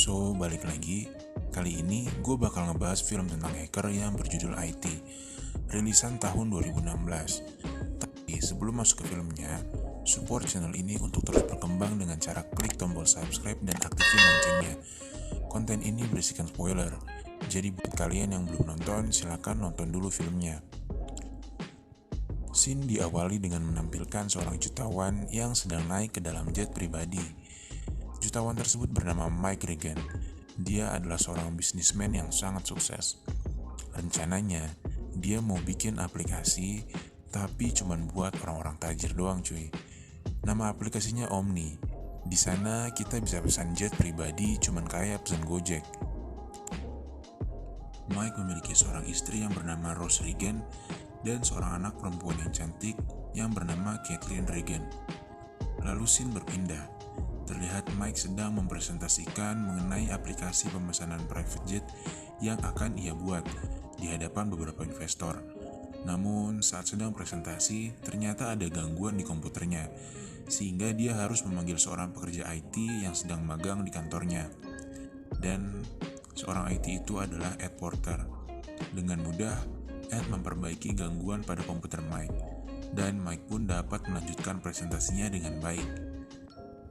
So, balik lagi. Kali ini gue bakal ngebahas film tentang hacker yang berjudul IT, rilisan tahun 2016. Tapi sebelum masuk ke filmnya, support channel ini untuk terus berkembang dengan cara klik tombol subscribe dan aktifin loncengnya. Konten ini berisikan spoiler, jadi buat kalian yang belum nonton, silakan nonton dulu filmnya. Scene diawali dengan menampilkan seorang jutawan yang sedang naik ke dalam jet pribadi. Jutawan tersebut bernama Mike Regan. Dia adalah seorang bisnismen yang sangat sukses. Rencananya, dia mau bikin aplikasi, tapi cuman buat orang-orang tajir doang cuy. Nama aplikasinya Omni. Di sana kita bisa pesan jet pribadi cuman kayak pesan Gojek. Mike memiliki seorang istri yang bernama Rose Regan dan seorang anak perempuan yang cantik yang bernama Kathleen Regan. Lalu scene berpindah. Terlihat Mike sedang mempresentasikan mengenai aplikasi pemesanan private jet yang akan ia buat di hadapan beberapa investor. Namun saat sedang presentasi, ternyata ada gangguan di komputernya, sehingga dia harus memanggil seorang pekerja IT yang sedang magang di kantornya. Dan seorang IT itu adalah Ed Porter. Dengan mudah, Ed memperbaiki gangguan pada komputer Mike, dan Mike pun dapat melanjutkan presentasinya dengan baik.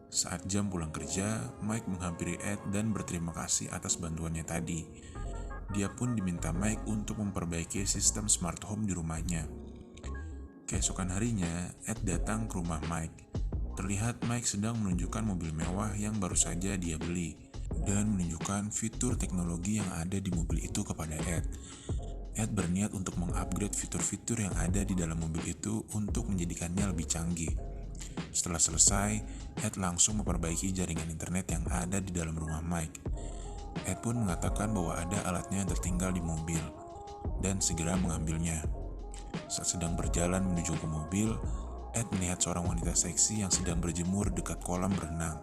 Saat jam pulang kerja, Mike menghampiri Ed dan berterima kasih atas bantuannya tadi. Dia pun diminta Mike untuk memperbaiki sistem smart home di rumahnya. Keesokan harinya, Ed datang ke rumah Mike. Terlihat Mike sedang menunjukkan mobil mewah yang baru saja dia beli dan menunjukkan fitur teknologi yang ada di mobil itu kepada Ed. Ed berniat untuk mengupgrade fitur-fitur yang ada di dalam mobil itu untuk menjadikannya lebih canggih. Setelah selesai, Ed langsung memperbaiki jaringan internet yang ada di dalam rumah Mike. Ed pun mengatakan bahwa ada alatnya yang tertinggal di mobil dan segera mengambilnya. Saat sedang berjalan menuju ke mobil, Ed melihat seorang wanita seksi yang sedang berjemur dekat kolam renang.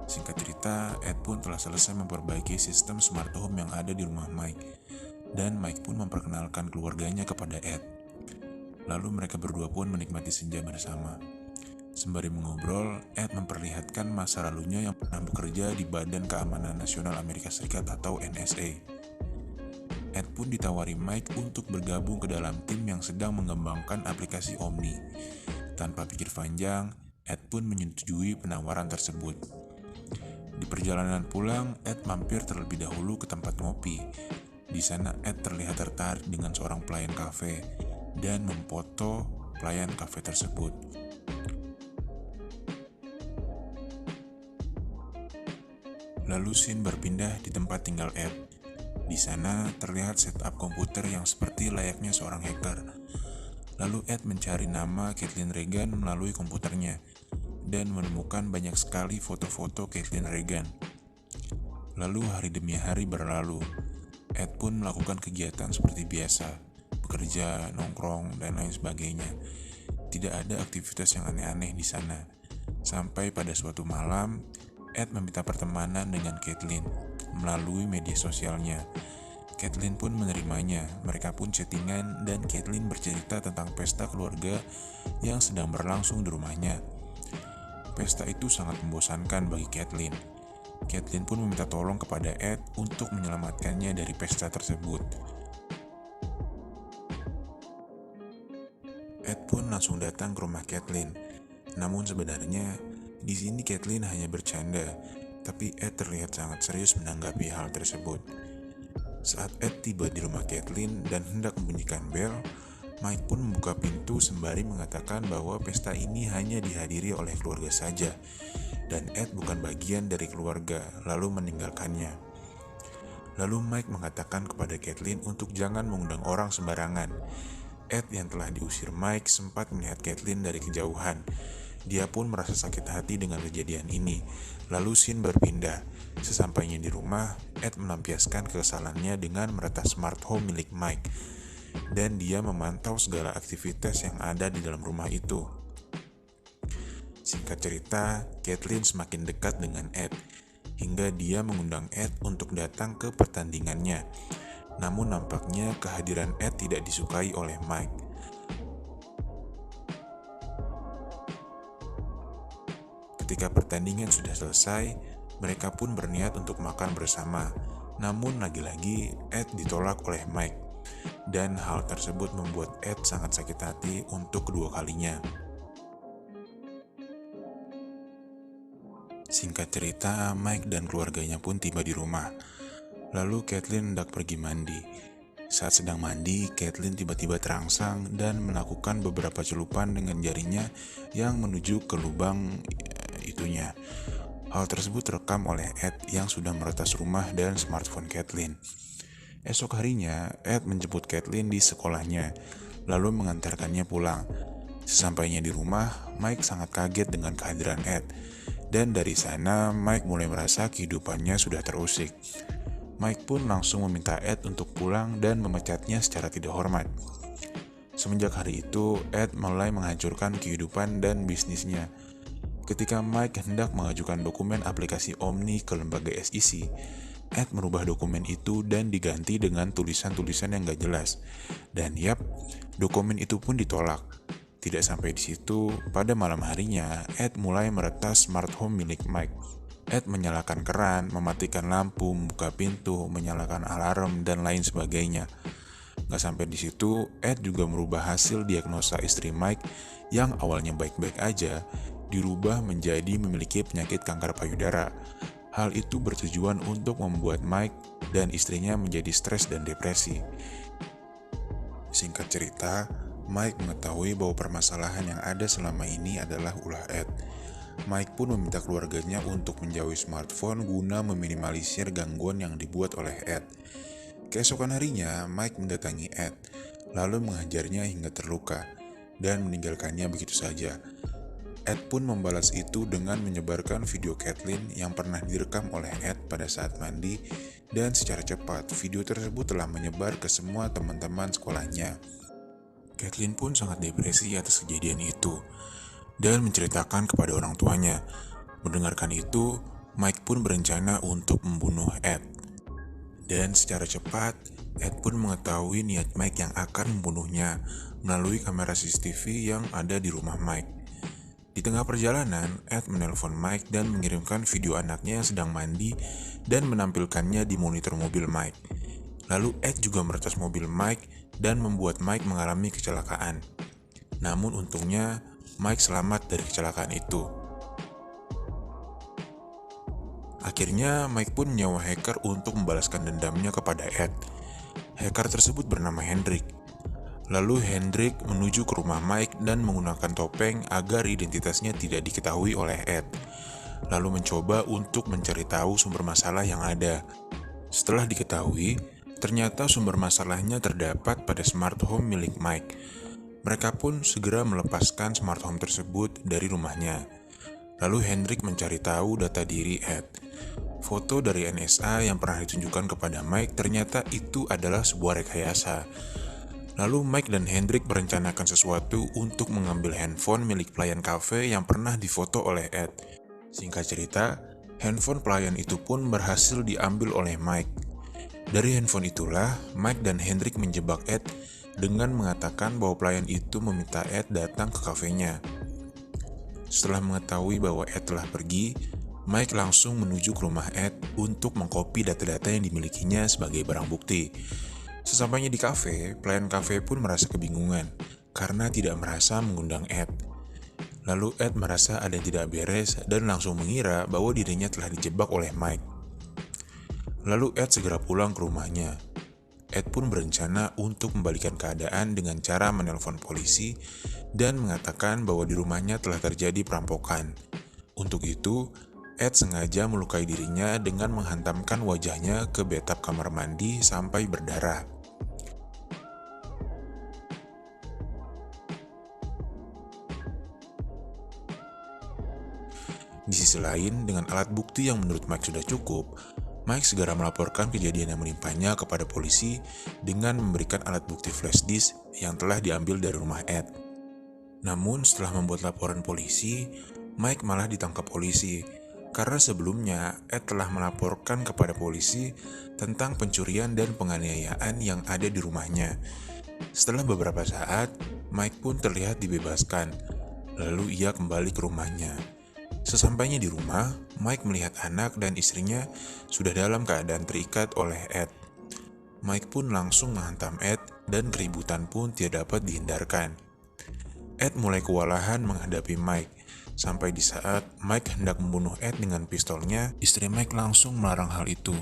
Singkat cerita, Ed pun telah selesai memperbaiki sistem smart home yang ada di rumah Mike. Dan Mike pun memperkenalkan keluarganya kepada Ed. Lalu mereka berdua pun menikmati senja bersama. Sembari mengobrol, Ed memperlihatkan masa lalunya yang pernah bekerja di Badan Keamanan Nasional Amerika Serikat atau NSA. Ed pun ditawari Mike untuk bergabung ke dalam tim yang sedang mengembangkan aplikasi Omni. Tanpa pikir panjang, Ed pun menyetujui penawaran tersebut. Di perjalanan pulang, Ed mampir terlebih dahulu ke tempat ngopi. Di sana Ed terlihat tertarik dengan seorang pelayan kafe dan memfoto pelayan kafe tersebut. Lalu scene berpindah di tempat tinggal Ed. Di sana terlihat setup komputer yang seperti layaknya seorang hacker. Lalu Ed mencari nama Kathleen Regan melalui komputernya dan menemukan banyak sekali foto-foto Kathleen Regan. Lalu hari demi hari berlalu. Ed pun melakukan kegiatan seperti biasa, bekerja, nongkrong, dan lain sebagainya. Tidak ada aktivitas yang aneh-aneh di sana. Sampai pada suatu malam, Ed meminta pertemanan dengan Kathleen melalui media sosialnya. Kathleen pun menerimanya. Mereka pun chattingan dan Kathleen bercerita tentang pesta keluarga yang sedang berlangsung di rumahnya. Pesta itu sangat membosankan bagi Kathleen. Kathleen pun meminta tolong kepada Ed untuk menyelamatkannya dari pesta tersebut. Ed pun langsung datang ke rumah Kathleen. Namun sebenarnya di sini Kathleen hanya bercanda, tapi Ed terlihat sangat serius menanggapi hal tersebut. Saat Ed tiba di rumah Kathleen dan hendak membunyikan bel, Mike pun membuka pintu sembari mengatakan bahwa pesta ini hanya dihadiri oleh keluarga saja. Dan Ed bukan bagian dari keluarga, lalu meninggalkannya. Lalu Mike mengatakan kepada Kathleen untuk jangan mengundang orang sembarangan. Ed yang telah diusir Mike sempat melihat Kathleen dari kejauhan. Dia pun merasa sakit hati dengan kejadian ini. Lalu scene berpindah. Sesampainya di rumah, Ed melampiaskan kekesalannya dengan meretas smart home milik Mike. Dan dia memantau segala aktivitas yang ada di dalam rumah itu. Singkat cerita, Kathleen semakin dekat dengan Ed, hingga dia mengundang Ed untuk datang ke pertandingannya. Namun nampaknya kehadiran Ed tidak disukai oleh Mike. Ketika pertandingan sudah selesai, mereka pun berniat untuk makan bersama. Namun lagi-lagi Ed ditolak oleh Mike. Dan hal tersebut membuat Ed sangat sakit hati untuk kedua kalinya. Singkat cerita, Mike dan keluarganya pun tiba di rumah. Lalu Caitlin hendak pergi mandi. Saat sedang mandi, Caitlin tiba-tiba terangsang dan melakukan beberapa celupan dengan jarinya yang menuju ke lubang itunya. Hal tersebut terekam oleh Ed yang sudah meretas rumah dan smartphone Caitlin. Esok harinya, Ed menjemput Caitlin di sekolahnya, lalu mengantarkannya pulang. Sesampainya di rumah, Mike sangat kaget dengan kehadiran Ed. Dan dari sana, Mike mulai merasa kehidupannya sudah terusik. Mike pun langsung meminta Ed untuk pulang dan memecatnya secara tidak hormat. Semenjak hari itu, Ed mulai menghancurkan kehidupan dan bisnisnya. Ketika Mike hendak mengajukan dokumen aplikasi Omni ke lembaga SEC, Ed merubah dokumen itu dan diganti dengan tulisan-tulisan yang gak jelas. Dan yap, dokumen itu pun ditolak. Tidak sampai di situ, pada malam harinya, Ed mulai meretas smart home milik Mike. Ed menyalakan keran, mematikan lampu, membuka pintu, menyalakan alarm, dan lain sebagainya. Gak sampai di situ, Ed juga merubah hasil diagnosa istri Mike yang awalnya baik-baik aja, dirubah menjadi memiliki penyakit kanker payudara. Hal itu bertujuan untuk membuat Mike dan istrinya menjadi stres dan depresi. Singkat cerita, Mike mengetahui bahwa permasalahan yang ada selama ini adalah ulah Ed. Mike pun meminta keluarganya untuk menjauhi smartphone guna meminimalisir gangguan yang dibuat oleh Ed. Keesokan harinya, Mike mendatangi Ed, lalu menghajarnya hingga terluka, dan meninggalkannya begitu saja. Ed pun membalas itu dengan menyebarkan video Caitlin yang pernah direkam oleh Ed pada saat mandi, dan secara cepat video tersebut telah menyebar ke semua teman-teman sekolahnya. Caitlin pun sangat depresi atas kejadian itu dan menceritakan kepada orang tuanya. Mendengarkan itu, Mike pun berencana untuk membunuh Ed. Dan secara cepat, Ed pun mengetahui niat Mike yang akan membunuhnya melalui kamera CCTV yang ada di rumah Mike. Di tengah perjalanan, Ed menelpon Mike dan mengirimkan video anaknya yang sedang mandi dan menampilkannya di monitor mobil Mike. Lalu Ed juga meretas mobil Mike dan membuat Mike mengalami kecelakaan. Namun untungnya, Mike selamat dari kecelakaan itu. Akhirnya, Mike pun menyewa hacker untuk membalaskan dendamnya kepada Ed. Hacker tersebut bernama Hendrik. Lalu Hendrik menuju ke rumah Mike dan menggunakan topeng agar identitasnya tidak diketahui oleh Ed. Lalu mencoba untuk mencari tahu sumber masalah yang ada. Setelah diketahui, ternyata sumber masalahnya terdapat pada smart home milik Mike. Mereka pun segera melepaskan smart home tersebut dari rumahnya. Lalu Hendrik mencari tahu data diri Ed. Foto dari NSA yang pernah ditunjukkan kepada Mike ternyata itu adalah sebuah rekayasa. Lalu Mike dan Hendrik merencanakan sesuatu untuk mengambil handphone milik pelayan kafe yang pernah difoto oleh Ed. Singkat cerita, handphone pelayan itu pun berhasil diambil oleh Mike. Dari handphone itulah, Mike dan Hendrik menjebak Ed dengan mengatakan bahwa pelayan itu meminta Ed datang ke kafenya. Setelah mengetahui bahwa Ed telah pergi, Mike langsung menuju ke rumah Ed untuk mengkopi data-data yang dimilikinya sebagai barang bukti. Sesampainya di kafe, pelayan kafe pun merasa kebingungan karena tidak merasa mengundang Ed. Lalu Ed merasa ada yang tidak beres dan langsung mengira bahwa dirinya telah dijebak oleh Mike. Lalu Ed segera pulang ke rumahnya. Ed pun berencana untuk membalikan keadaan dengan cara menelpon polisi dan mengatakan bahwa di rumahnya telah terjadi perampokan. Untuk itu, Ed sengaja melukai dirinya dengan menghantamkan wajahnya ke bathtub kamar mandi sampai berdarah. Di sisi lain, dengan alat bukti yang menurut Mike sudah cukup, Mike segera melaporkan kejadian yang menimpanya kepada polisi dengan memberikan alat bukti flash disk yang telah diambil dari rumah Ed. Namun setelah membuat laporan polisi, Mike malah ditangkap polisi karena sebelumnya Ed telah melaporkan kepada polisi tentang pencurian dan penganiayaan yang ada di rumahnya. Setelah beberapa saat, Mike pun terlihat dibebaskan, lalu ia kembali ke rumahnya. Sesampainya di rumah, Mike melihat anak dan istrinya sudah dalam keadaan terikat oleh Ed. Mike pun langsung menghantam Ed dan keributan pun tidak dapat dihindarkan. Ed mulai kewalahan menghadapi Mike. Sampai di saat Mike hendak membunuh Ed dengan pistolnya, istri Mike langsung melarang hal itu.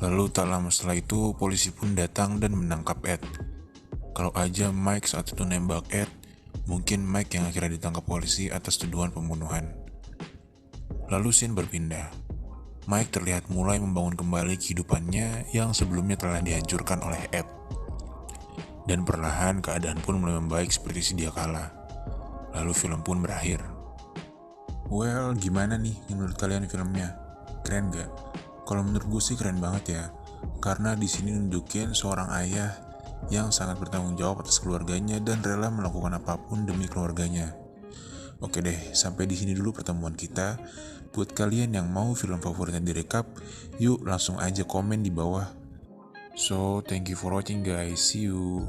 Lalu tak lama setelah itu, polisi pun datang dan menangkap Ed. Kalau aja Mike saat itu nembak Ed, mungkin Mike yang akhirnya ditangkap polisi atas tuduhan pembunuhan. Lalu scene berpindah. Mike terlihat mulai membangun kembali kehidupannya yang sebelumnya telah dihancurkan oleh Ed. Dan perlahan keadaan pun mulai membaik seperti sedia kala. Lalu film pun berakhir. Well, gimana nih menurut kalian filmnya? Keren gak? Kalau menurut gue sih keren banget ya. Karena di sini nunjukin seorang ayah yang sangat bertanggung jawab atas keluarganya dan rela melakukan apapun demi keluarganya. Oke deh, sampai di sini dulu pertemuan kita. Buat kalian yang mau film favoritnya direkap, yuk langsung aja komen di bawah. So, thank you for watching guys. See you.